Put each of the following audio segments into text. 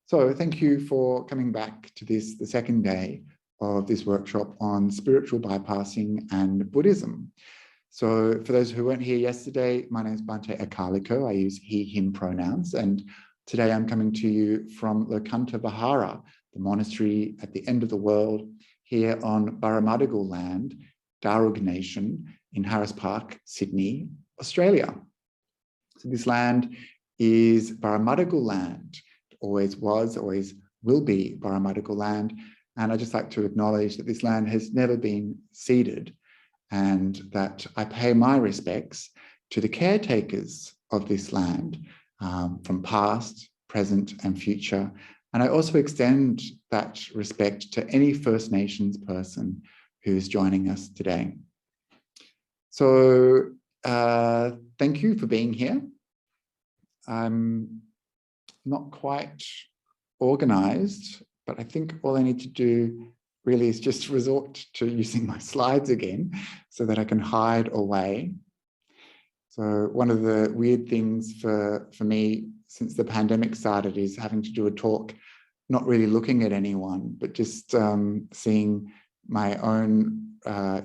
So thank you for coming back to this, the second day of this workshop on spiritual bypassing and Buddhism. So for those who weren't here yesterday, my name is Bhante Akaliko. I use he, him pronouns. And today I'm coming to you from Lokanta Vihara, the monastery at the end of the world here on Barramadigal land, Darug Nation in Harris Park, Sydney, Australia. So this land is Barramadigal land. Always was, always will be Barramadigal land. And I'd just like to acknowledge that this land has never been ceded and that I pay my respects to the caretakers of this land from past, present and future. And I also extend that respect to any First Nations person who's joining us today. So thank you for being here. I'm not quite organized, but I think all I need to do really is just resort to using my slides again so that I can hide away. So one of the weird things for me since the pandemic started is having to do a talk, not really looking at anyone, but just seeing my own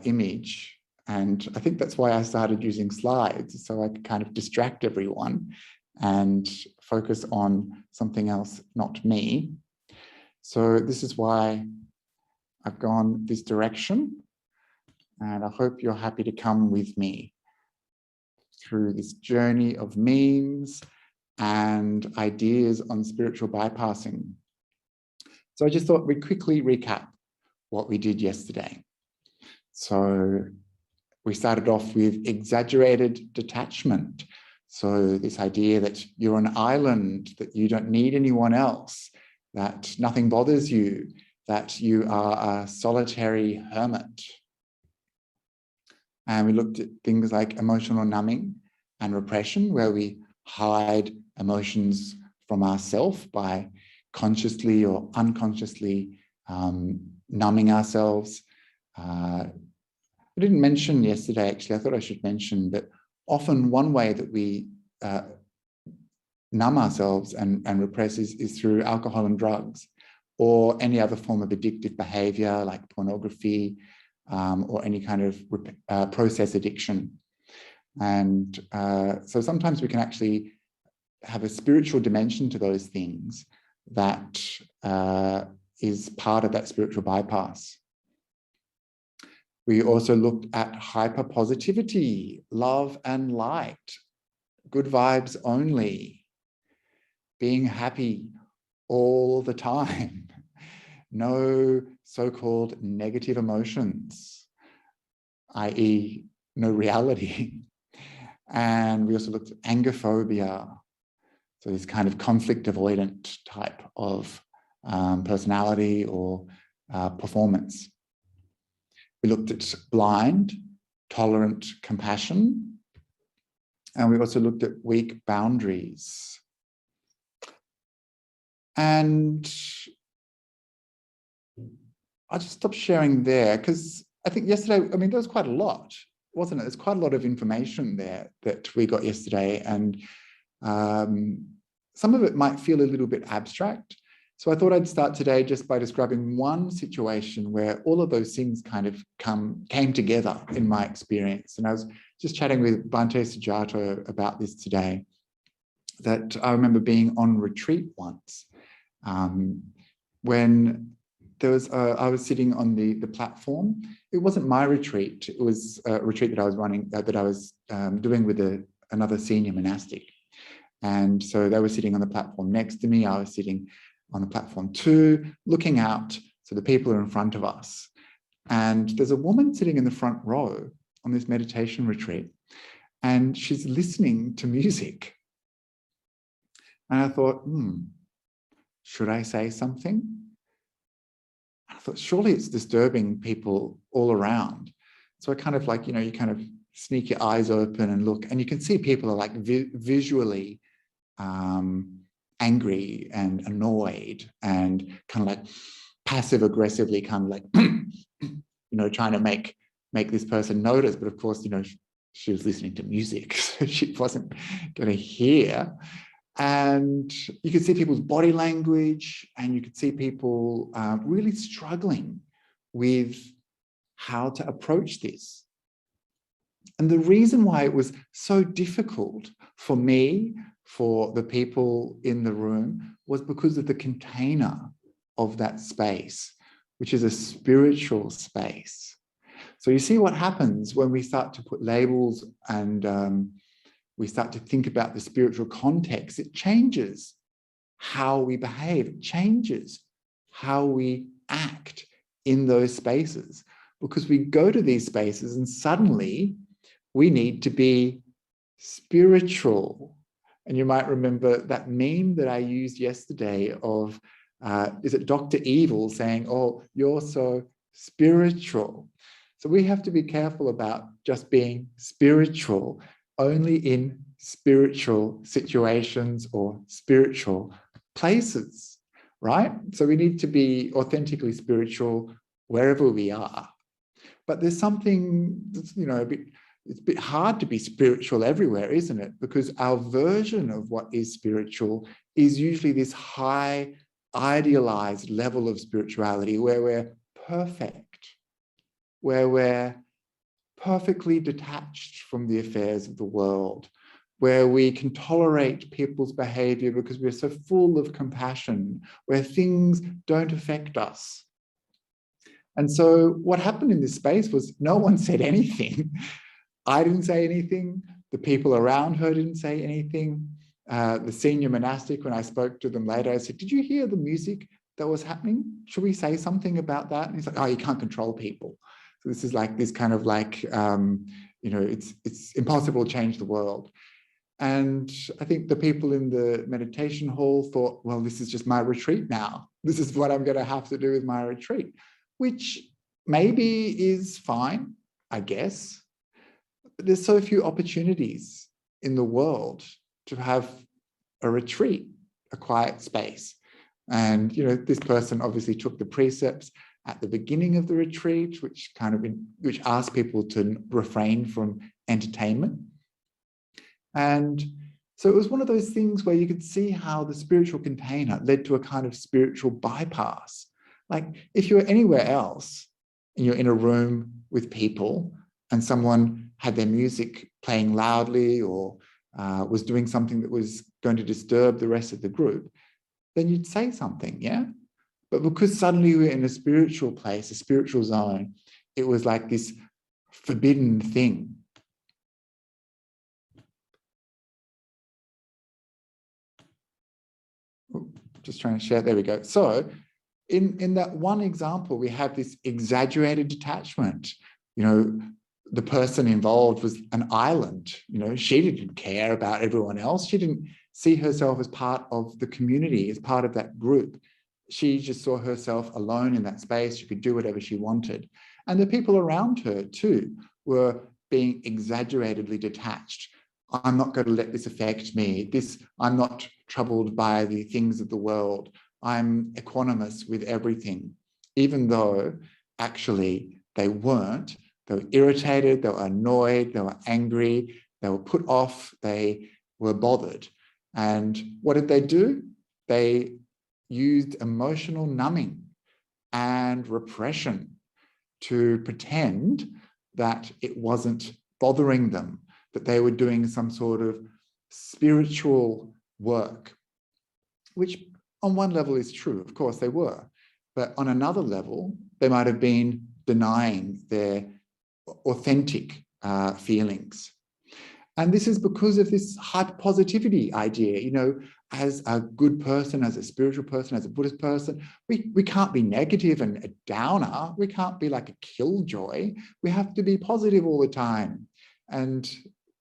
image. And I think that's why I started using slides, so I could kind of distract everyone and focus on something else, not me. So this is why I've gone this direction, and I hope you're happy to come with me through this journey of memes and ideas on spiritual bypassing. So I just thought we'd quickly recap what we did yesterday. So we started off with exaggerated detachment. So this idea that you're an island, that you don't need anyone else, that nothing bothers you, that you are a solitary hermit. And we looked at things like emotional numbing and repression, where we hide emotions from ourselves by consciously or unconsciously numbing ourselves. I didn't mention yesterday, actually, I thought I should mention that often one way that we numb ourselves and repress is through alcohol and drugs, or any other form of addictive behavior like pornography or any kind of process addiction. And so sometimes we can actually have a spiritual dimension to those things that is part of that spiritual bypass. We also looked at hyperpositivity, love and light, good vibes only, being happy all the time, no so-called negative emotions, i.e. no reality. And we also looked at anger phobia, so this kind of conflict avoidant type of personality or performance. We looked at blind, tolerant compassion, and we also looked at weak boundaries. And I'll just stop sharing there because I think yesterday, I mean, there was quite a lot, wasn't it? There's quite a lot of information there that we got yesterday, and some of it might feel a little bit abstract. So I thought I'd start today just by describing one situation where all of those things kind of came together in my experience. And I was just chatting with Bhante Sujato about this today, that I remember being on retreat once when there was I was sitting on the platform. It wasn't my retreat. It was a retreat that I was running, that I was doing with another senior monastic. And so they were sitting on the platform next to me. I was sitting on the platform too, looking out, so the people are in front of us. And there's a woman sitting in the front row on this meditation retreat, and she's listening to music. And I thought, should I say something? I thought, surely it's disturbing people all around. So I kind of like, you kind of sneak your eyes open and look, and you can see people are like visually angry and annoyed and kind of like passive aggressively kind of like, trying to make this person notice. But of course, she was listening to music, so she wasn't going to hear. And you could see people's body language, and you could see people really struggling with how to approach this. And the reason why it was so difficult for me, for the people in the room, was because of the container of that space, which is a spiritual space. So you see what happens when we start to put labels and we start to think about the spiritual context. It changes how we behave. It changes how we act in those spaces, because we go to these spaces and suddenly we need to be spiritual. And you might remember that meme that I used yesterday of, is it Dr. Evil saying, oh, you're so spiritual. So we have to be careful about just being spiritual only in spiritual situations or spiritual places, right? So we need to be authentically spiritual wherever we are. But there's something that's, it's a bit hard to be spiritual everywhere, isn't it? Because our version of what is spiritual is usually this high, idealized level of spirituality where we're perfect, where we're perfectly detached from the affairs of the world, where we can tolerate people's behavior because we're so full of compassion, where things don't affect us. And so what happened in this space was no one said anything. I didn't say anything. The people around her didn't say anything. The senior monastic, when I spoke to them later, I said, did you hear the music that was happening? Should we say something about that? And he's like, oh, you can't control people. So this is like this kind of like, it's impossible to change the world. And I think the people in the meditation hall thought, well, this is just my retreat now. This is what I'm going to have to do with my retreat, which maybe is fine, I guess. But there's so few opportunities in the world to have a retreat, a quiet space. And, this person obviously took the precepts at the beginning of the retreat, which asked people to refrain from entertainment. And so it was one of those things where you could see how the spiritual container led to a kind of spiritual bypass. Like if you were anywhere else and you're in a room with people and someone had their music playing loudly or was doing something that was going to disturb the rest of the group, then you'd say something, yeah? But because suddenly we're in a spiritual place, a spiritual zone, it was like this forbidden thing. Just trying to share, there we go. So in that one example, we have this exaggerated detachment. The person involved was an island. She didn't care about everyone else. She didn't see herself as part of the community, as part of that group. She just saw herself alone in that space. She could do whatever she wanted. And the people around her too were being exaggeratedly detached. I'm not going to let this affect me. I'm not troubled by the things of the world. I'm equanimous with everything, even though actually they weren't. They were irritated, they were annoyed, they were angry, they were put off, they were bothered. And what did they do? They used emotional numbing and repression to pretend that it wasn't bothering them, that they were doing some sort of spiritual work, which on one level is true, of course they were, but on another level, they might have been denying their authentic feelings. And this is because of this hyperpositivity idea, as a good person, as a spiritual person, as a Buddhist person, we can't be negative and a downer. We can't be like a killjoy. We have to be positive all the time. And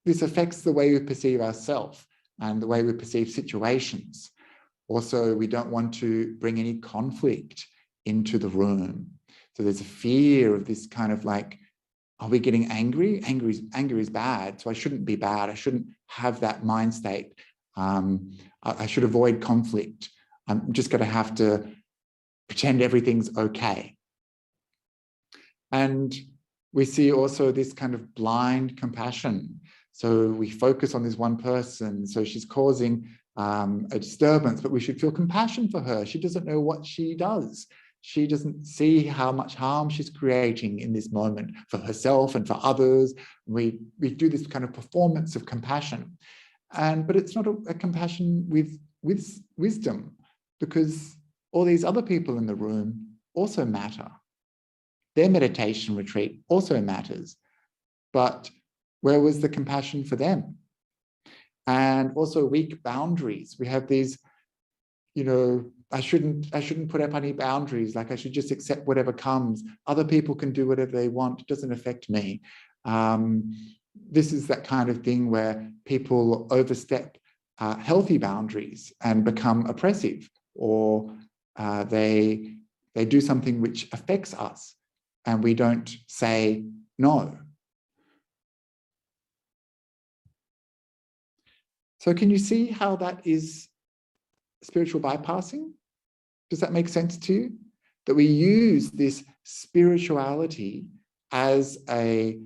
this affects the way we perceive ourselves and the way we perceive situations. Also, we don't want to bring any conflict into the room. So there's a fear of this kind of like, are we getting angry? Anger is bad, so I shouldn't be bad. I shouldn't have that mind state. I should avoid conflict. I'm just going to have to pretend everything's okay. And we see also this kind of blind compassion. So we focus on this one person. So she's causing a disturbance, but we should feel compassion for her. She doesn't know what she does. She doesn't see how much harm she's creating in this moment for herself and for others. We do this kind of performance of compassion. But it's not a compassion with wisdom, because all these other people in the room also matter. Their meditation retreat also matters. But where was the compassion for them? And also weak boundaries. We have these, I shouldn't put up any boundaries, like I should just accept whatever comes. Other people can do whatever they want. It doesn't affect me. This is that kind of thing where people overstep healthy boundaries and become oppressive, or they do something which affects us and we don't say no. So can you see how that is spiritual bypassing? Does that make sense to you? That we use this spirituality as a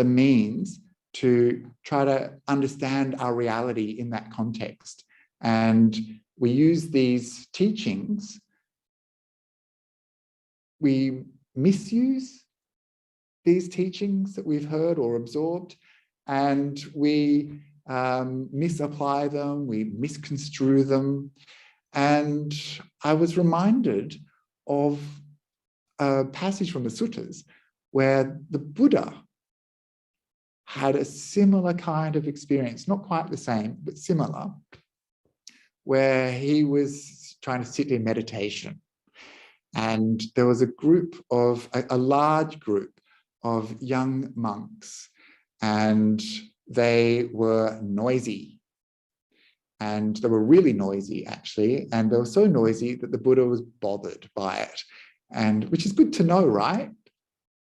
means to try to understand our reality in that context. And we use these teachings, we misuse these teachings that we've heard or absorbed, and we misapply them, we misconstrue them. And I was reminded of a passage from the suttas where the Buddha had a similar kind of experience, not quite the same, but similar, where he was trying to sit in meditation. And there was a large group of young monks, and they were noisy. And they were really noisy, actually. And they were so noisy that the Buddha was bothered by it. And which is good to know, right?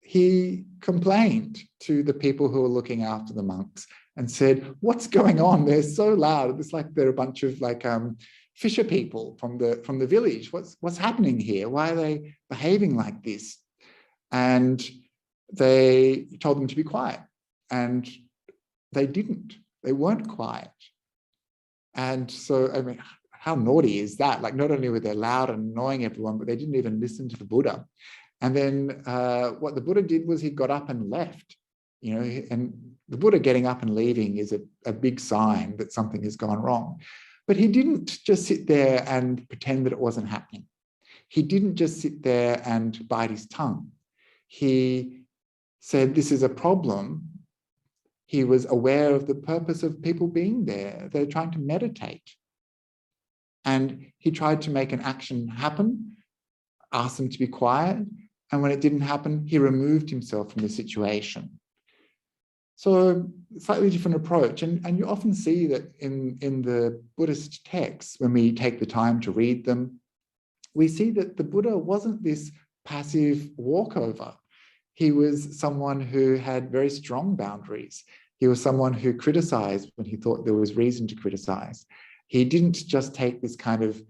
He complained to the people who were looking after the monks and said, what's going on? They're so loud. It's like they're a bunch of fisher people from the village. What's happening here? Why are they behaving like this? And they told them to be quiet. And they didn't. They weren't quiet. And so, I mean, how naughty is that? Like, not only were they loud and annoying everyone, but they didn't even listen to the Buddha. And then what the Buddha did was he got up and left, and the Buddha getting up and leaving is a big sign that something has gone wrong. But he didn't just sit there and pretend that it wasn't happening. He didn't just sit there and bite his tongue. He said, this is a problem. He was aware of the purpose of people being there. They're trying to meditate. And he tried to make an action happen, asked them to be quiet. And when it didn't happen, he removed himself from the situation. So slightly different approach. And you often see that in the Buddhist texts, when we take the time to read them, we see that the Buddha wasn't this passive walkover. He was someone who had very strong boundaries. He was someone who criticized when he thought there was reason to criticize. He didn't just take this kind of,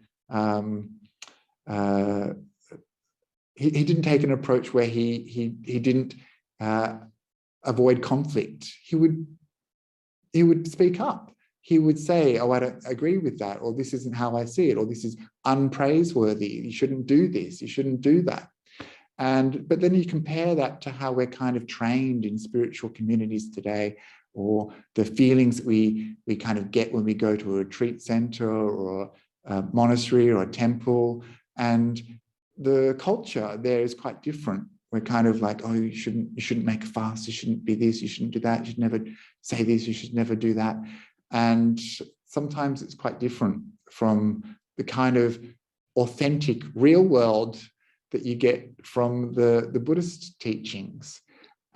he didn't take an approach where he didn't avoid conflict. He would speak up. He would say, oh, I don't agree with that, or this isn't how I see it, or this is unpraiseworthy. You shouldn't do this. You shouldn't do that. But then you compare that to how we're kind of trained in spiritual communities today, or the feelings that we kind of get when we go to a retreat center or a monastery or a temple. And the culture there is quite different. We're kind of like, oh, you shouldn't make a fast, you shouldn't be this, you shouldn't do that, you should never say this, you should never do that. And sometimes it's quite different from the kind of authentic real world that you get from the Buddhist teachings.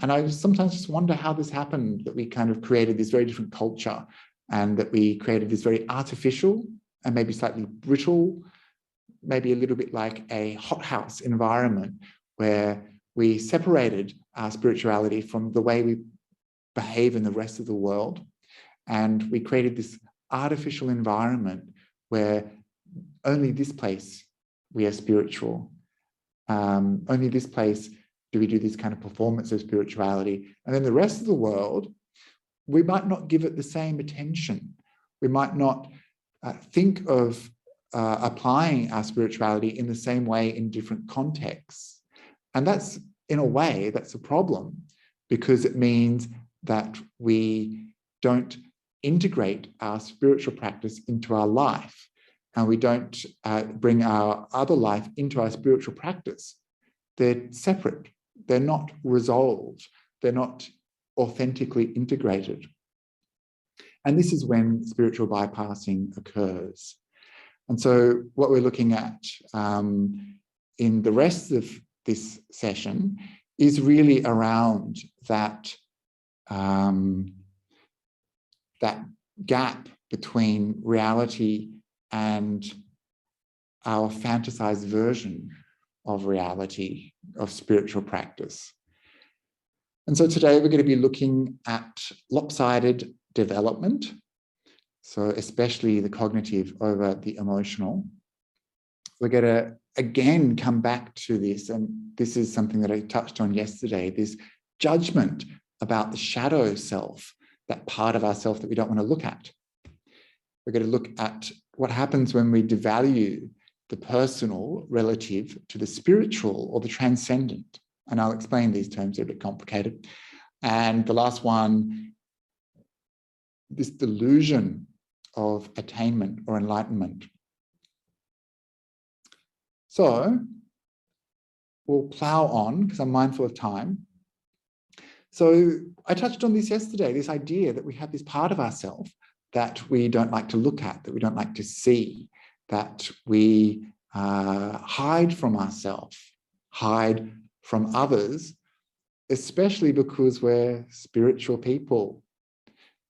And I sometimes just wonder how this happened, that we kind of created this very different culture, and that we created this very artificial and maybe slightly brittle, maybe a little bit like a hothouse environment, where we separated our spirituality from the way we behave in the rest of the world. And we created this artificial environment where only this place we are spiritual. Only this place do we do this kind of performance of spirituality. And then the rest of the world, we might not give it the same attention. We might not think of applying our spirituality in the same way in different contexts. And that's, in a way, that's a problem, because it means that we don't integrate our spiritual practice into our life, and we don't bring our other life into our spiritual practice. They're separate. They're not resolved. They're not authentically integrated. And this is when spiritual bypassing occurs. And so what we're looking at in the rest of this session is really around that, that gap between reality and our fantasized version of reality, of spiritual practice. And so today we're going to be looking at lopsided development, so especially the cognitive over the emotional. We're going to again come back to this, and this is something that I touched on yesterday, this judgment about the shadow self, that part of ourself that we don't want to look at. We're going to look at what happens when we devalue the personal relative to the spiritual or the transcendent. And I'll explain these terms, they're a bit complicated. And the last one, this delusion of attainment or enlightenment. So we'll plow on because I'm mindful of time. So I touched on this yesterday, this idea that we have this part of ourselves that we don't like to look at, that we don't like to see, that we hide from ourselves, hide from others, especially because we're spiritual people.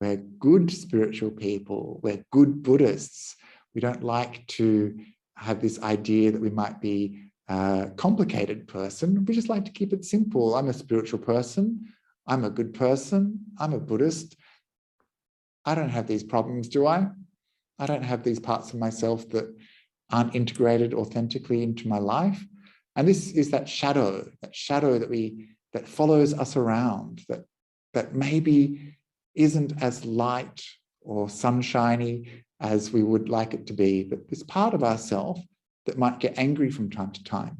We're good spiritual people. We're good Buddhists. We don't like to have this idea that we might be a complicated person. We just like to keep it simple. I'm a spiritual person. I'm a good person. I'm a Buddhist. I don't have these problems, do I? I don't have these parts of myself that aren't integrated authentically into my life. And this is that shadow that follows us around, that maybe isn't as light or sunshiny as we would like it to be, but this part of ourself that might get angry from time to time,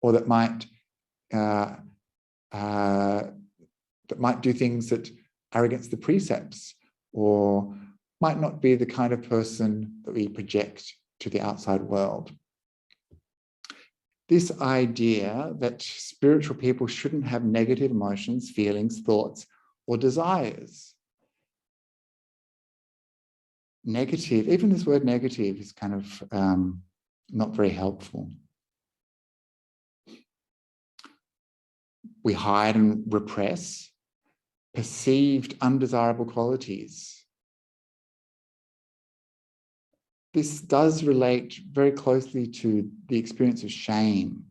or that might do things that are against the precepts, or might not be the kind of person that we project to the outside world. This idea that spiritual people shouldn't have negative emotions, feelings, thoughts, or desires. Negative, even this word negative is kind of not very helpful. We hide and repress perceived undesirable qualities. This does relate very closely to the experience of shame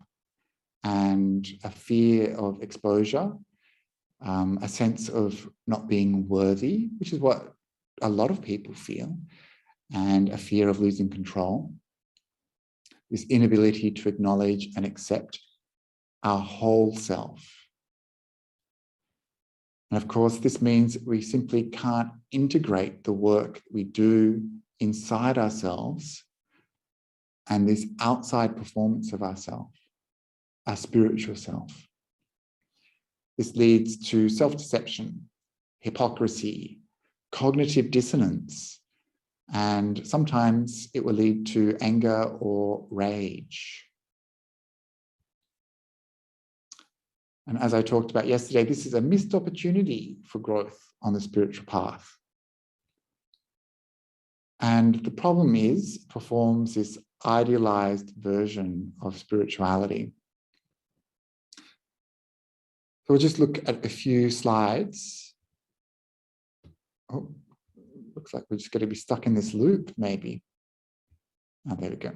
and a fear of exposure, a sense of not being worthy, which is what a lot of people feel, and a fear of losing control. This inability to acknowledge and accept our whole self. And of course, this means we simply can't integrate the work we do inside ourselves and this outside performance of ourselves, our spiritual self. This leads to self-deception, hypocrisy, cognitive dissonance, and sometimes it will lead to anger or rage. And as I talked about yesterday, this is a missed opportunity for growth on the spiritual path. And the problem is, it performs this idealized version of spirituality. So we'll just look at a few slides. Oh, looks like we're just going to be stuck in this loop, maybe. Oh, there we go.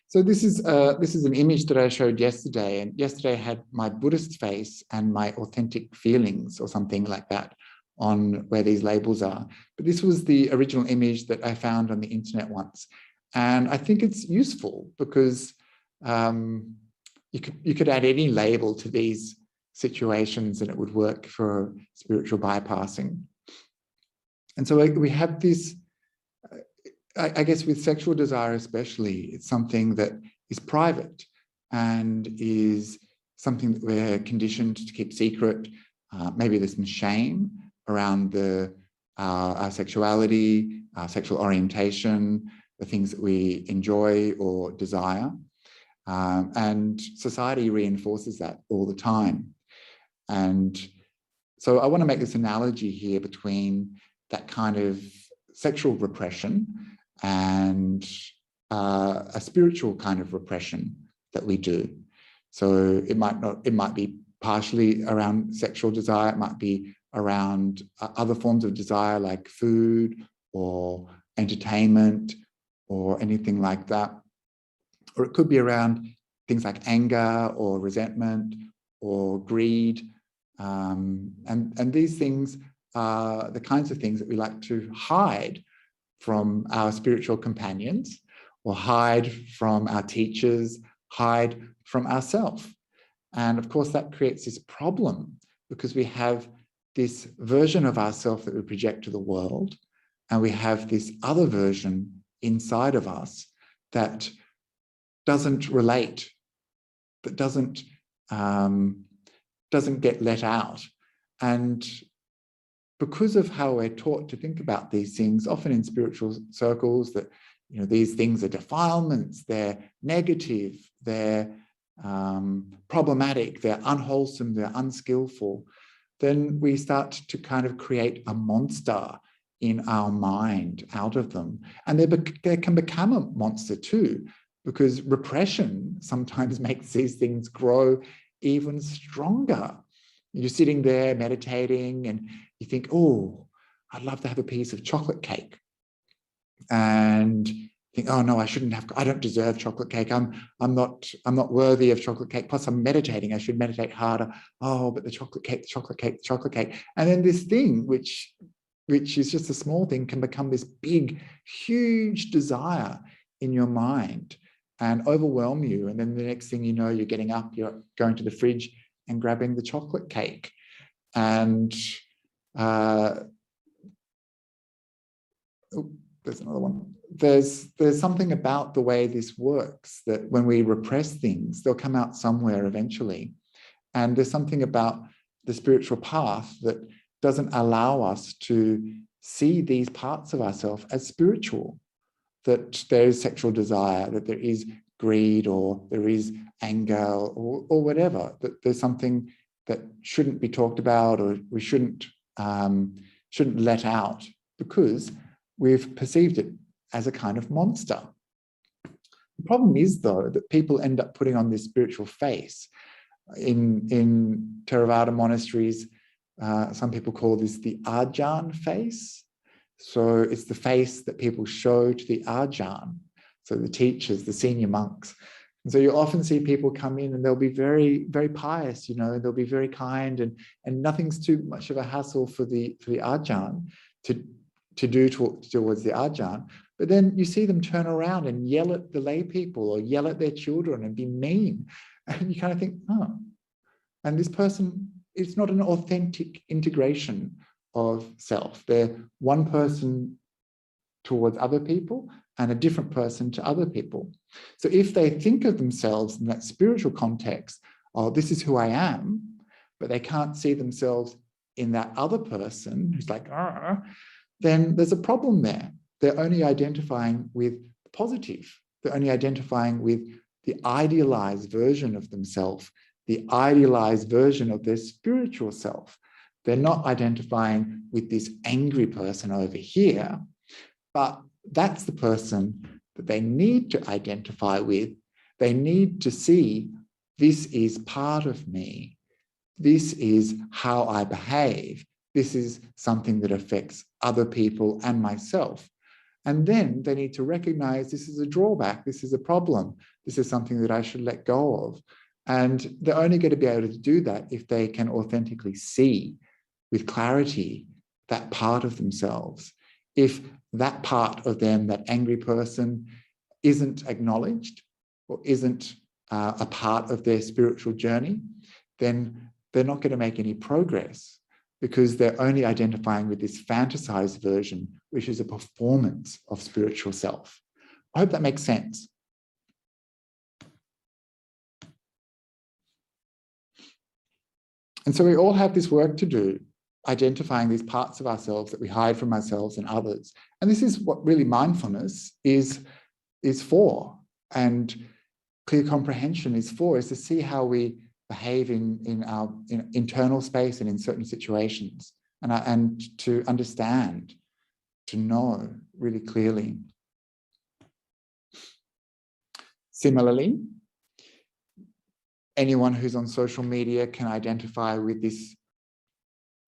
So this is an image that I showed yesterday, and yesterday I had my Buddhist face and my authentic feelings or something like that on where these labels are. But this was the original image that I found on the internet once. And I think it's useful because you could add any label to these situations and it would work for spiritual bypassing. And so we have this I guess with sexual desire especially, it's something that is private and is something that we're conditioned to keep secret. Maybe there's some shame around our sexuality, our sexual orientation, the things that we enjoy or desire. And society reinforces that all the time. And so I want to make this analogy here between that kind of sexual repression and a spiritual kind of repression that we do. So it might be partially around sexual desire, it might be around other forms of desire like food or entertainment or anything like that. Or it could be around things like anger or resentment or greed. And these things are the kinds of things that we like to hide from our spiritual companions, or hide from our teachers, hide from ourselves. And of course, that creates this problem because we have this version of ourselves that we project to the world, and we have this other version inside of us that doesn't relate, that doesn't get let out. And because of how we're taught to think about these things, often in spiritual circles, that these things are defilements, they're negative, they're problematic, they're unwholesome, they're unskillful, then we start to kind of create a monster in our mind out of them. And they can become a monster too, because repression sometimes makes these things grow even stronger. You're sitting there meditating and you think, oh, I'd love to have a piece of chocolate cake. And think, oh no, I don't deserve chocolate cake. I'm not worthy of chocolate cake. Plus I'm meditating, I should meditate harder. Oh, but the chocolate cake, the chocolate cake, the chocolate cake. And then this thing, which is just a small thing, can become this big, huge desire in your mind and overwhelm you. And then the next thing you know, you're getting up, you're going to the fridge and grabbing the chocolate cake. And there's another one. There's something about the way this works, that when we repress things, they'll come out somewhere eventually. And there's something about the spiritual path that doesn't allow us to see these parts of ourselves as spiritual, that there is sexual desire, that there is greed, or there is anger, or whatever, that there's something that shouldn't be talked about, or we shouldn't let out, because we've perceived it as a kind of monster. The problem is, though, that people end up putting on this spiritual face. In Theravada monasteries, some people call this the Arjan face. So it's the face that people show to the Arjan, so the teachers, the senior monks. And so you often see people come in and they'll be very, very pious, they'll be very kind, and nothing's too much of a hassle for the Arjan to do towards the Arjan. But then you see them turn around and yell at the lay people or yell at their children and be mean. And you kind of think, oh, and this person, it's not an authentic integration of self. They're one person towards other people and a different person to other people. So if they think of themselves in that spiritual context, oh, this is who I am, but they can't see themselves in that other person who's like, then there's a problem there. They're only identifying with the positive. They're only identifying with the idealized version of themselves, the idealized version of their spiritual self. They're not identifying with this angry person over here, but that's the person that they need to identify with. They need to see, this is part of me. This is how I behave. This is something that affects other people and myself. And then they need to recognize this is a drawback. This is a problem. This is something that I should let go of. And they're only going to be able to do that if they can authentically see with clarity that part of themselves. If that part of them, that angry person, isn't acknowledged or isn't a part of their spiritual journey, then they're not going to make any progress, because they're only identifying with this fantasized version, which is a performance of spiritual self. I hope that makes sense. And so we all have this work to do, identifying these parts of ourselves that we hide from ourselves and others. And this is what really mindfulness is for, and clear comprehension is for, is to see how we behave in our internal space and in certain situations, and to understand, to know really clearly. Similarly, anyone who's on social media can identify with this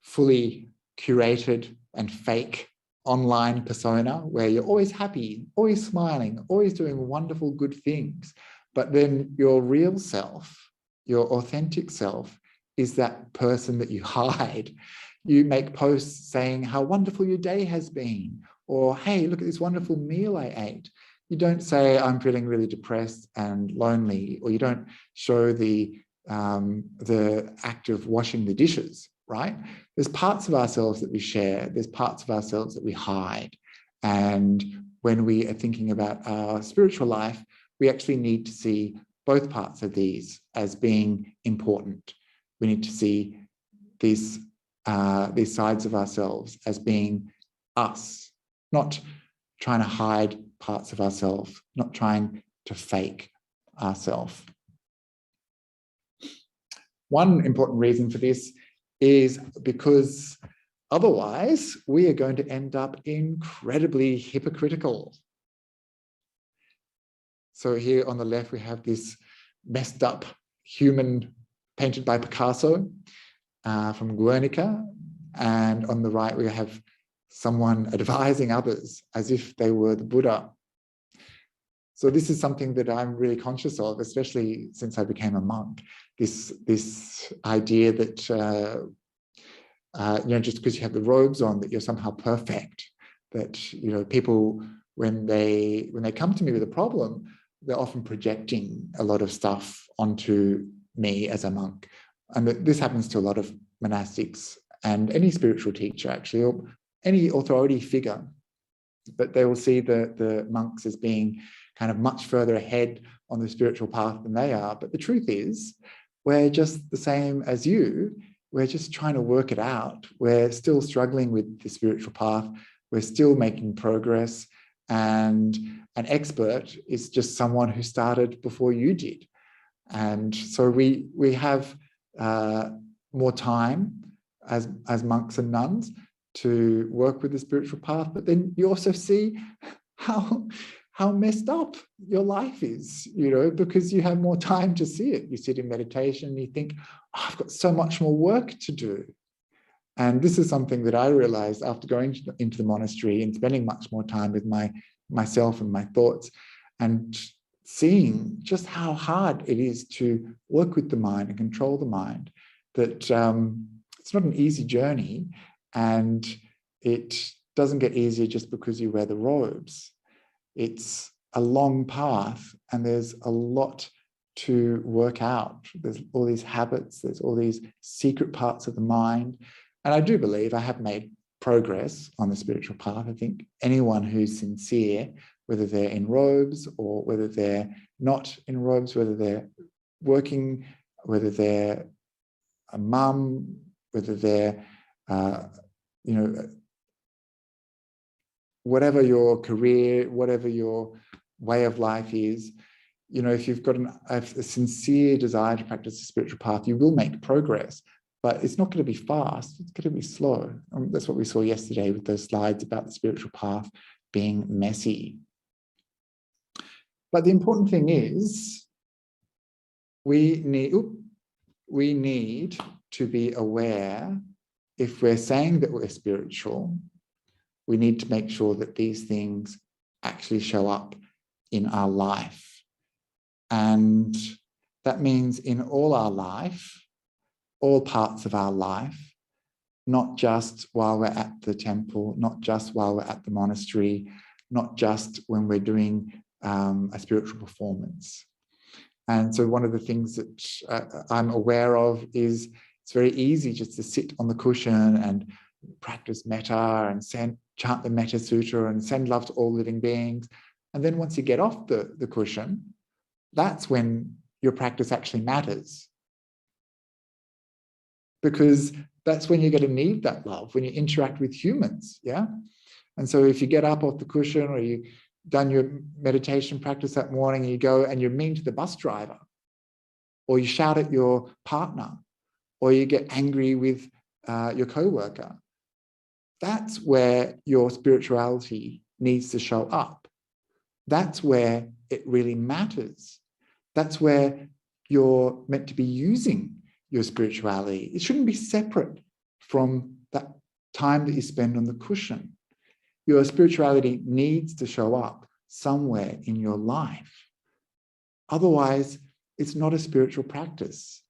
fully curated and fake online persona where you're always happy, always smiling, always doing wonderful, good things. But then your real self, your authentic self, is that person that you hide. You make posts saying how wonderful your day has been, or, hey, look at this wonderful meal I ate. You don't say, I'm feeling really depressed and lonely, or you don't show the act of washing the dishes, right? There's parts of ourselves that we share. There's parts of ourselves that we hide. And when we are thinking about our spiritual life, we actually need to see both parts of these as being important. We need to see these sides of ourselves as being us, not trying to hide parts of ourselves, not trying to fake ourselves. One important reason for this is because otherwise we are going to end up incredibly hypocritical. So here on the left, we have this messed up human painted by Picasso from Guernica. And on the right, we have someone advising others as if they were the Buddha. So this is something that I'm really conscious of, especially since I became a monk. This idea that, just because you have the robes on, that you're somehow perfect, that, people, when they come to me with a problem, they're often projecting a lot of stuff onto me as a monk. And this happens to a lot of monastics and any spiritual teacher, actually, or any authority figure. But they will see the monks as being kind of much further ahead on the spiritual path than they are. But the truth is, we're just the same as you. We're just trying to work it out. We're still struggling with the spiritual path. We're still making progress. And an expert is just someone who started before you did. And so we have more time as monks and nuns to work with the spiritual path, but then you also see how messed up your life is, because you have more time to see it. You sit in meditation and you think, oh, I've got so much more work to do. And this is something that I realized after going into the monastery and spending much more time with myself and my thoughts, and seeing just how hard it is to work with the mind and control the mind, that it's not an easy journey, and it doesn't get easier just because you wear the robes. It's a long path, and there's a lot to work out. There's all these habits, there's all these secret parts of the mind. And I do believe I have made progress on the spiritual path. I think anyone who's sincere, whether they're in robes or whether they're not in robes, whether they're working, whether they're a mum, whether they're, whatever your career, whatever your way of life is, if you've got a sincere desire to practice the spiritual path, you will make progress. But it's not going to be fast, it's going to be slow. That's what we saw yesterday with those slides about the spiritual path being messy. But the important thing is, we need to be aware, if we're saying that we're spiritual, we need to make sure that these things actually show up in our life. And that means in all our life, all parts of our life, not just while we're at the temple, not just while we're at the monastery, not just when we're doing a spiritual performance. And so one of the things that I'm aware of is It's very easy just to sit on the cushion and practice metta and chant the Metta Sutra and send love to all living beings. And then once you get off the cushion, that's when your practice actually matters. Because that's when you're going to need that love, when you interact with humans, yeah? And so if you get up off the cushion or you've done your meditation practice that morning and you go and you're mean to the bus driver, or you shout at your partner, or you get angry with your co-worker, that's where your spirituality needs to show up. That's where it really matters. That's where you're meant to be using your spirituality. It shouldn't be separate from that time that you spend on the cushion. Your spirituality needs to show up somewhere in your life. Otherwise, it's not a spiritual practice.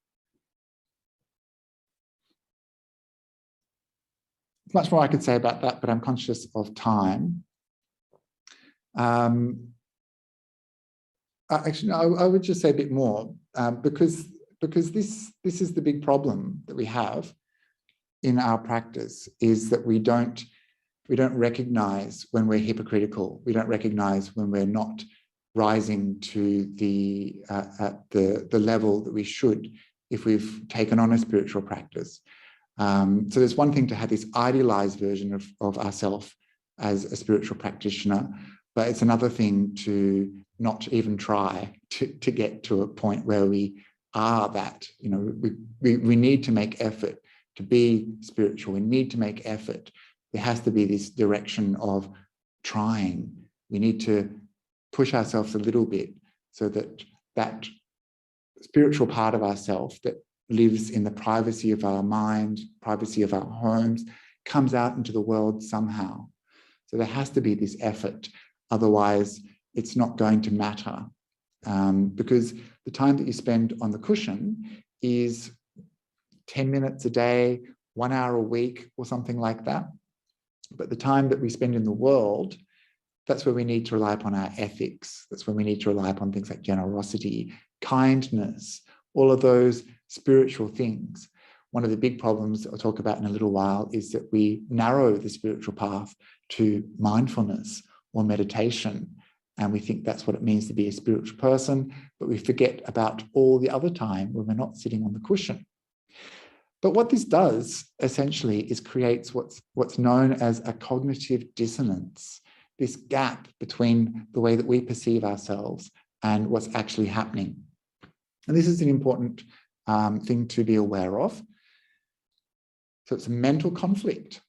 Much more I could say about that, but I'm conscious of time. Actually, no, I would just say a bit more because this is the big problem that we have in our practice, is that we don't recognize when we're hypocritical. We don't recognize when we're not rising to the at the level that we should if we've taken on a spiritual practice. So there's one thing to have this idealized version of ourselves as a spiritual practitioner, but it's another thing to not even try to get to a point where we are that. You know, we need to make effort to be spiritual. We need to make effort. There has to be this direction of trying. We need to push ourselves a little bit so that that spiritual part of ourselves that lives in the privacy of our mind, privacy of our homes, comes out into the world somehow. So there has to be this effort. Otherwise, it's not going to matter. Because the time that you spend on the cushion is 10 minutes a day, 1 hour a week, or something like that. But the time that we spend in the world, that's where we need to rely upon our ethics. That's when we need to rely upon things like generosity, kindness, all of those spiritual things. One of the big problems I'll talk about in a little while is that we narrow the spiritual path to mindfulness or meditation. And we think that's what it means to be a spiritual person, but we forget about all the other time when we're not sitting on the cushion. But what this does essentially is creates what's known as a cognitive dissonance, this gap between the way that we perceive ourselves and what's actually happening. And this is an important thing to be aware of. So it's a mental conflict.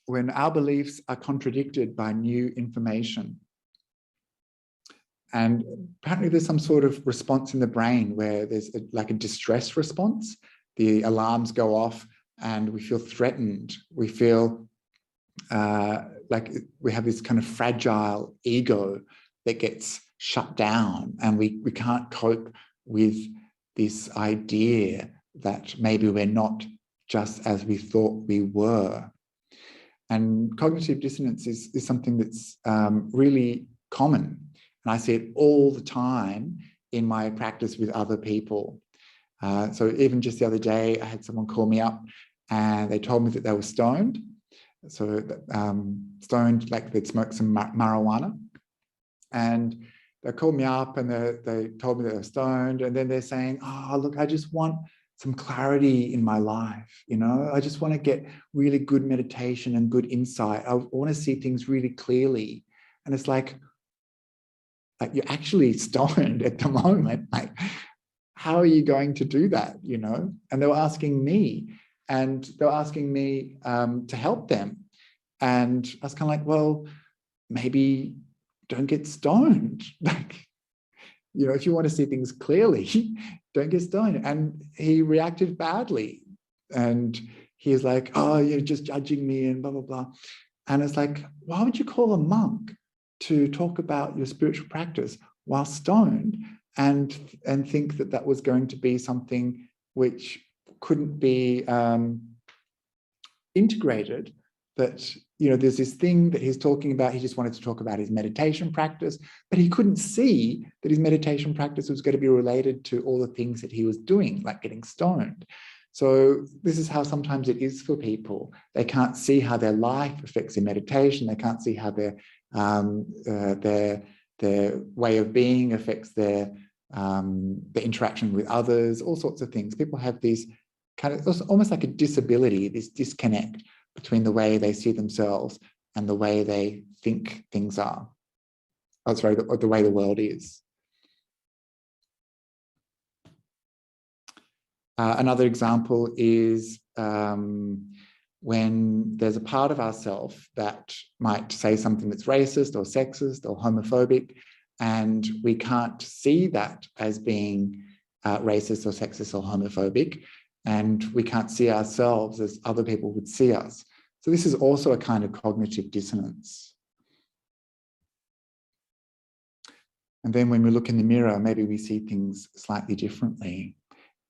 When our beliefs are contradicted by new information. And apparently there's some sort of response in the brain where there's like a distress response. The alarms go off and we feel threatened. We feel like we have this kind of fragile ego that gets shut down, and we can't cope with this idea that maybe we're not just as we thought we were. And cognitive dissonance is something that's really common. And I see it all the time in my practice with other people. So even just the other day, I had someone call me up and they told me that they were stoned. So stoned, like they'd smoked some marijuana. And they called me up and they told me that they were stoned. And then they're saying, oh, look, I just want some clarity in my life. You know, I just want to get really good meditation and good insight. I want to see things really clearly. And it's like you're actually stoned at the moment. Like, how are you going to do that? You know? And they were asking me, and they were asking me to help them. And I was kind of like, well, maybe don't get stoned. Like, you know, if you want to see things clearly, don't get stoned. And he reacted badly. And he was like, oh, you're just judging me and blah, blah, blah. And it's like, why would you call a monk to talk about your spiritual practice while stoned and think that that was going to be something which couldn't be integrated that, you know, there's this thing that he's talking about. He just wanted to talk about his meditation practice, but he couldn't see that his meditation practice was going to be related to all the things that he was doing, like getting stoned. So this is how sometimes it is for people. They can't see how their life affects their meditation. They can't see how their way of being affects their interaction with others, all sorts of things. People have these kind of almost like a disability, this disconnect between the way they see themselves and the way they think things are. Oh, sorry, the way the world is. Another example is when there's a part of ourselves that might say something that's racist or sexist or homophobic, and we can't see that as being racist or sexist or homophobic, and we can't see ourselves as other people would see us. So this is also a kind of cognitive dissonance. And then when we look in the mirror, maybe we see things slightly differently.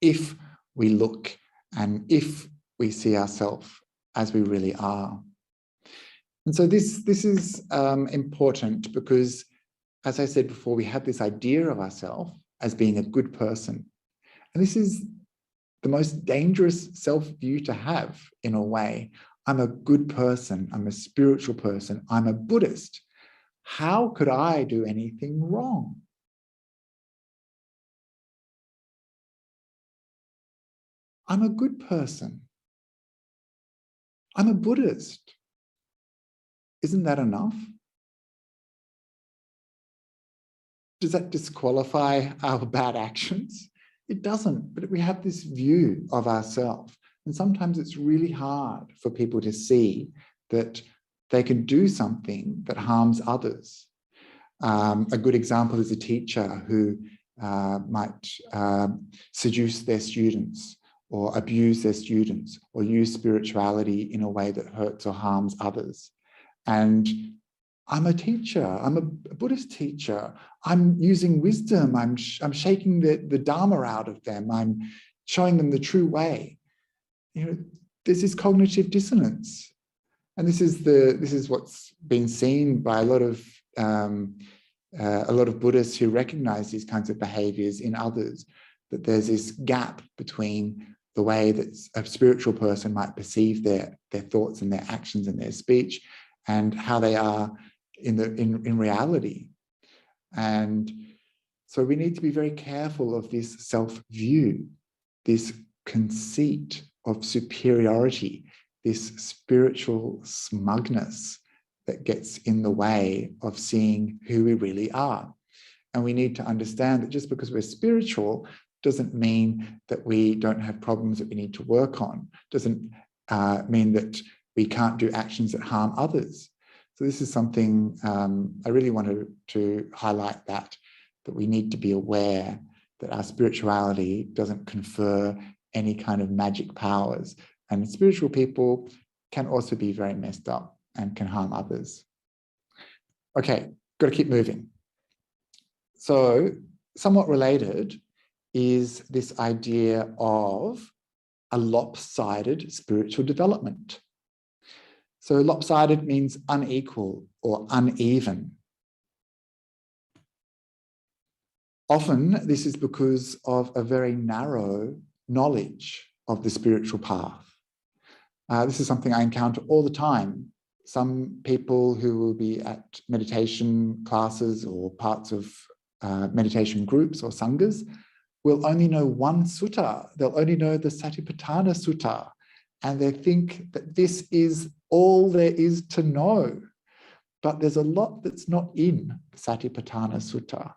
If we look and if we see ourselves as we really are. And so this is important because, as I said before, we have this idea of ourselves as being a good person. And this is the most dangerous self-view to have, in a way. I'm a good person, I'm a spiritual person, I'm a Buddhist. How could I do anything wrong? I'm a good person. I'm a Buddhist. Isn't that enough? Does that disqualify our bad actions? It doesn't, but we have this view of ourselves. And sometimes it's really hard for people to see that they can do something that harms others. A good example is a teacher who might seduce their students or abuse their students or use spirituality in a way that hurts or harms others. And I'm a teacher, I'm a Buddhist teacher, I'm using wisdom, I'm shaking the Dharma out of them, I'm showing them the true way. You know, there's this cognitive dissonance. And this is what's been seen by a lot of Buddhists who recognize these kinds of behaviors in others, that there's this gap between the way that a spiritual person might perceive their thoughts and their actions and their speech and how they are in reality. And so we need to be very careful of this self-view, this conceit of superiority, this spiritual smugness that gets in the way of seeing who we really are. And we need to understand that just because we're spiritual doesn't mean that we don't have problems that we need to work on, doesn't mean that we can't do actions that harm others. So this is something I really wanted to highlight, that we need to be aware that our spirituality doesn't confer any kind of magic powers. And spiritual people can also be very messed up and can harm others. Okay, got to keep moving. So somewhat related is this idea of a lopsided spiritual development. So lopsided means unequal or uneven. Often this is because of a very narrow knowledge of the spiritual path. This is something I encounter all the time. Some people who will be at meditation classes or parts of meditation groups or sanghas will only know one sutta. They'll only know the Satipatthana Sutta, and they think that this is all there is to know. But there's a lot that's not in the Satipatthana Sutta.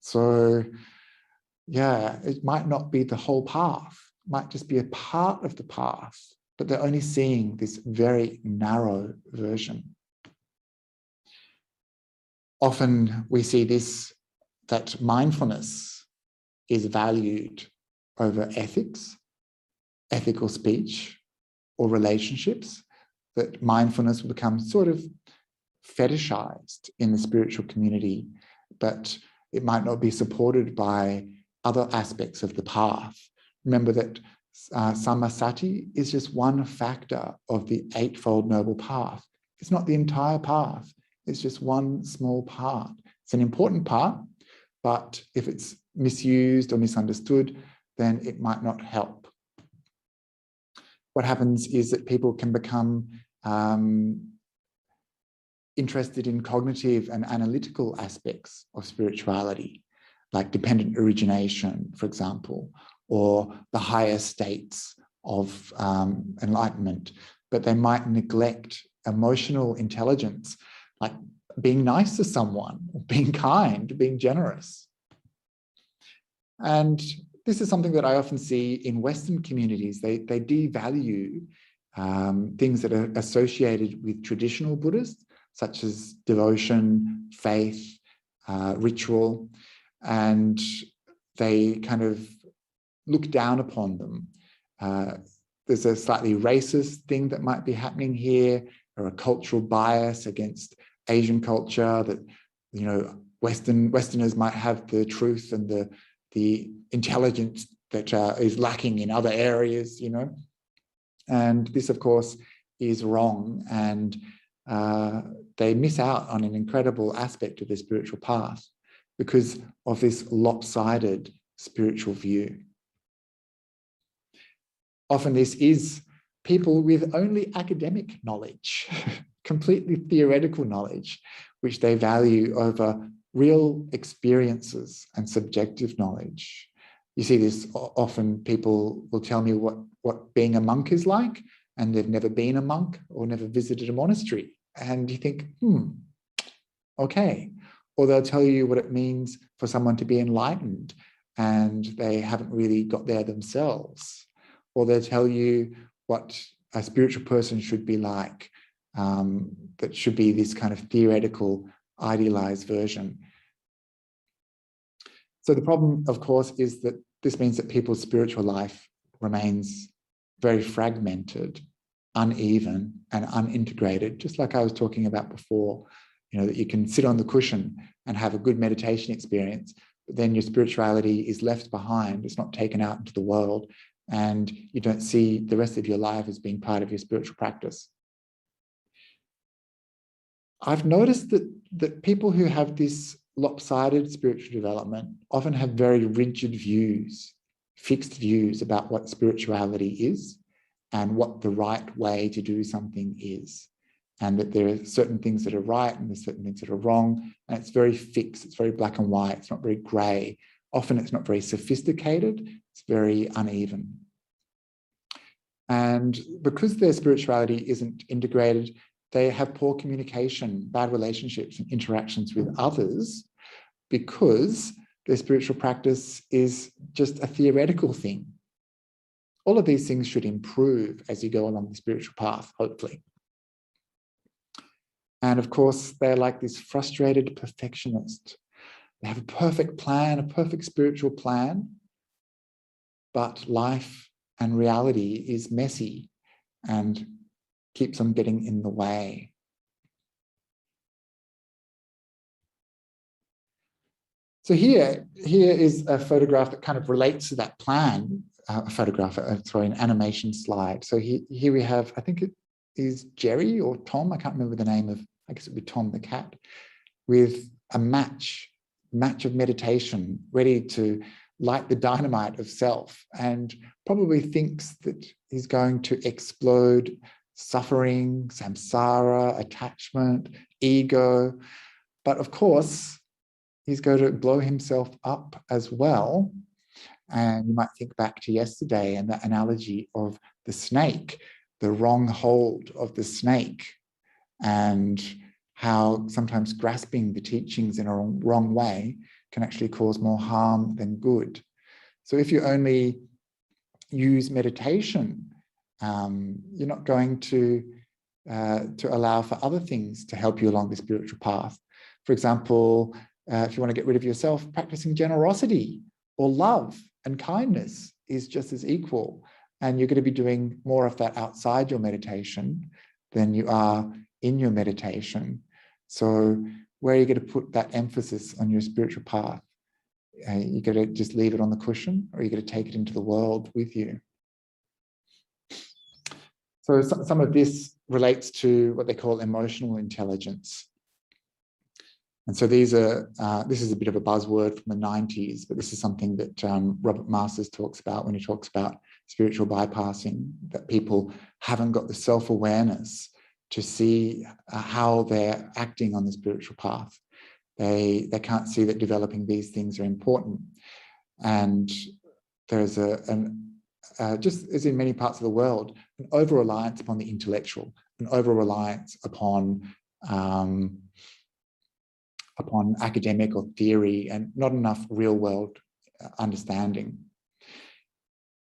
So yeah, it might not be the whole path, it might just be a part of the path, but they're only seeing this very narrow version. Often we see this, that mindfulness is valued over ethics, ethical speech, or relationships, that mindfulness will become sort of fetishized in the spiritual community, but it might not be supported by other aspects of the path. Remember that Sammasati is just one factor of the Eightfold Noble Path. It's not the entire path. It's just one small part. It's an important part, but if it's misused or misunderstood, then it might not help. What happens is that people can become interested in cognitive and analytical aspects of spirituality, like dependent origination, for example, or the higher states of enlightenment, but they might neglect emotional intelligence, like being nice to someone, being kind, being generous. And this is something that I often see in Western communities. They devalue things that are associated with traditional Buddhists, such as devotion, faith, ritual, and they kind of look down upon them. There's a slightly racist thing that might be happening here, or a cultural bias against Asian culture, that, you know, Westerners might have the truth and the intelligence that is lacking in other areas, you know. And this, of course, is wrong, and they miss out on an incredible aspect of the spiritual path because of this lopsided spiritual view. Often this is people with only academic knowledge, completely theoretical knowledge, which they value over real experiences and subjective knowledge. You see this often. People will tell me what being a monk is like, and they've never been a monk or never visited a monastery. And you think, okay. Or they'll tell you what it means for someone to be enlightened, and they haven't really got there themselves. Or they'll tell you what a spiritual person should be like, that should be this kind of theoretical, idealized version. So the problem, of course, is that this means that people's spiritual life remains very fragmented, uneven, and unintegrated, just like I was talking about before, you know, that you can sit on the cushion and have a good meditation experience, but then your spirituality is left behind. It's not taken out into the world, and you don't see the rest of your life as being part of your spiritual practice. I've noticed that people who have this lopsided spiritual development often have very rigid views, fixed views about what spirituality is and what the right way to do something is. And that there are certain things that are right and there's certain things that are wrong. And it's very fixed, it's very black and white, it's not very grey. Often it's not very sophisticated, it's very uneven. And because their spirituality isn't integrated, they have poor communication, bad relationships and interactions with others, because their spiritual practice is just a theoretical thing. All of these things should improve as you go along the spiritual path, hopefully. And of course, they're like this frustrated perfectionist. They have a perfect plan, a perfect spiritual plan, but life and reality is messy and keeps on getting in the way. So here is a photograph that kind of relates to that plan, an animation slide. So here we have, I think it is Jerry or Tom, I can't remember the name of, I guess it would be Tom the cat, with a match of meditation, ready to light the dynamite of self, and probably thinks that he's going to explode suffering, samsara, attachment, ego. But of course, he's going to blow himself up as well. And you might think back to yesterday and that analogy of the snake, the wrong hold of the snake, and how sometimes grasping the teachings in a wrong way can actually cause more harm than good. So if you only use meditation, you're not going to allow for other things to help you along the spiritual path. For example, if you want to get rid of yourself, practicing generosity or love and kindness is just as equal. And you're going to be doing more of that outside your meditation than you are in your meditation. So where are you going to put that emphasis on your spiritual path? You're going to just leave it on the cushion, or you're going to take it into the world with you? So some of this relates to what they call emotional intelligence. And so this is a bit of a buzzword from the 90s, but this is something that Robert Masters talks about when he talks about spiritual bypassing, that people haven't got the self-awareness to see how they're acting on the spiritual path. They can't see that developing these things are important. And there's just as in many parts of the world, an over-reliance upon the intellectual, an over-reliance upon academic or theory, and not enough real-world understanding.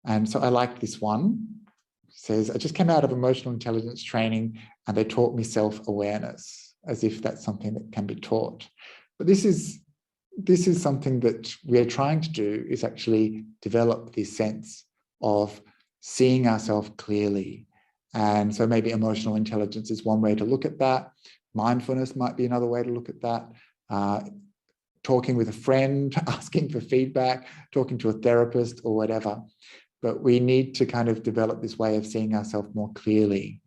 And so I like this one. It says, I just came out of emotional intelligence training and they taught me self-awareness, as if that's something that can be taught. But this is something that we're trying to do, is actually develop this sense of seeing ourselves clearly. And so maybe emotional intelligence is one way to look at that. Mindfulness might be another way to look at that. Talking with a friend, asking for feedback, talking to a therapist or whatever. But we need to kind of develop this way of seeing ourselves more clearly.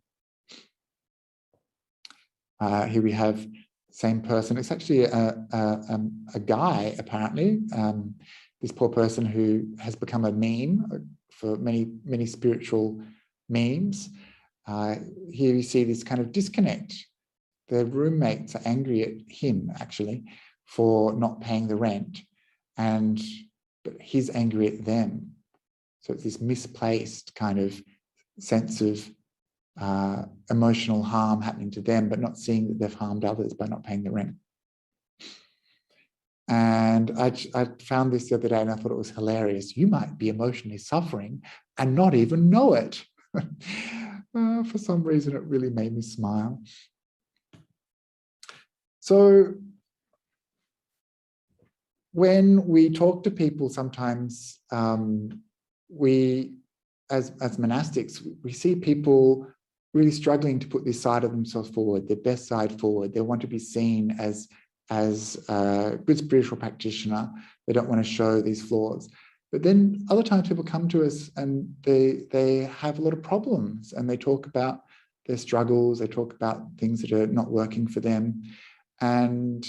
Here we have same person. It's actually a guy, apparently. This poor person who has become a meme for many spiritual memes. Here you see this kind of disconnect. Their roommates are angry at him, actually, for not paying the rent, but he's angry at them. So it's this misplaced kind of sense of emotional harm happening to them, but not seeing that they've harmed others by not paying the rent. And I found this the other day and I thought it was hilarious. You might be emotionally suffering and not even know it. For some reason, it really made me smile. So when we talk to people, sometimes we, as monastics, we see people really struggling to put this side of themselves forward, their best side forward. They want to be seen as a good spiritual practitioner. They don't want to show these flaws. But then other times people come to us and they have a lot of problems and they talk about their struggles, they talk about things that are not working for them. And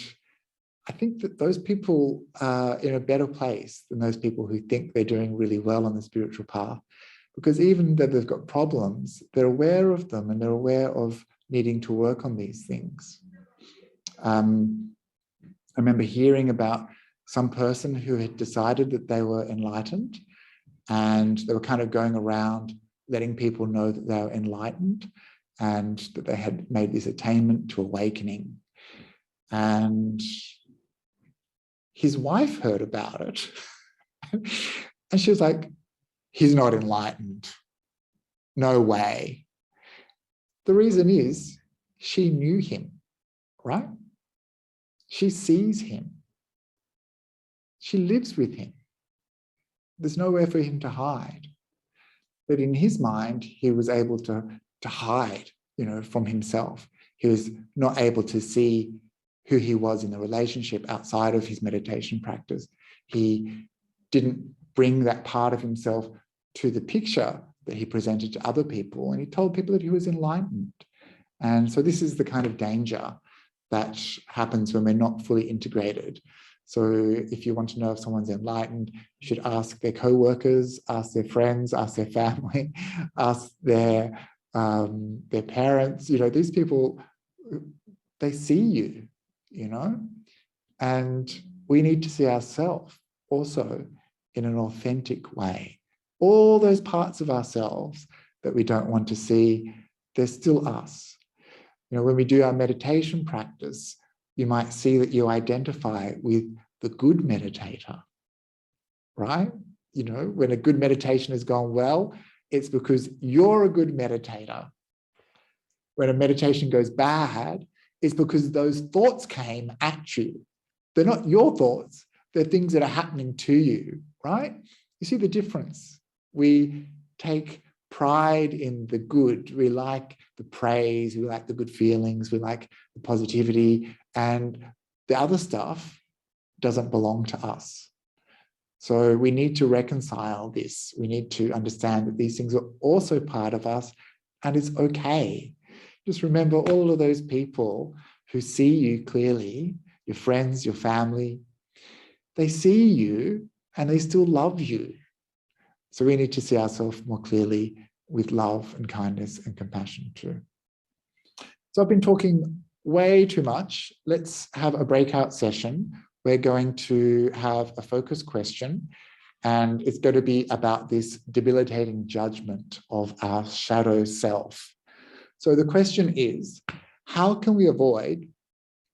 I think that those people are in a better place than those people who think they're doing really well on the spiritual path. Because even though they've got problems, they're aware of them and they're aware of needing to work on these things. I remember hearing about some person who had decided that they were enlightened and they were kind of going around letting people know that they were enlightened and that they had made this attainment to awakening. And his wife heard about it and she was like, he's not enlightened. No way. The reason is she knew him, right? She sees him. She lives with him. There's nowhere for him to hide. But in his mind, he was able to hide, from himself. He was not able to see who he was in the relationship outside of his meditation practice. He didn't bring that part of himself to the picture that he presented to other people, and he told people that he was enlightened. And so this is the kind of danger that happens when we're not fully integrated. So if you want to know if someone's enlightened, you should ask their co-workers, ask their friends, ask their family, ask their parents. These people, they see you, and we need to see ourselves also in an authentic way. All those parts of ourselves that we don't want to see, they're still us. When we do our meditation practice, you might see that you identify with the good meditator, right? When a good meditation has gone well, it's because you're a good meditator. When a meditation goes bad, it's because those thoughts came at you. They're not your thoughts, they're things that are happening to you, right? You see the difference. We take pride in the good. We like the praise, we like the good feelings, we like the positivity, and the other stuff doesn't belong to us. So we need to reconcile this. We need to understand that these things are also part of us and it's okay. Just remember all of those people who see you clearly, your friends, your family, they see you and they still love you. So we need to see ourselves more clearly with love and kindness and compassion too. So I've been talking way too much. Let's have a breakout session. We're going to have a focus question, and it's going to be about this debilitating judgment of our shadow self. So the question is, how can we avoid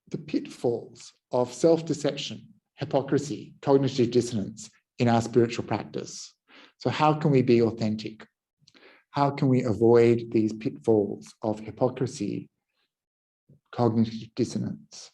the pitfalls of self-deception, hypocrisy, cognitive dissonance in our spiritual practice? So how can we be authentic? How can we avoid these pitfalls of hypocrisy, cognitive dissonance,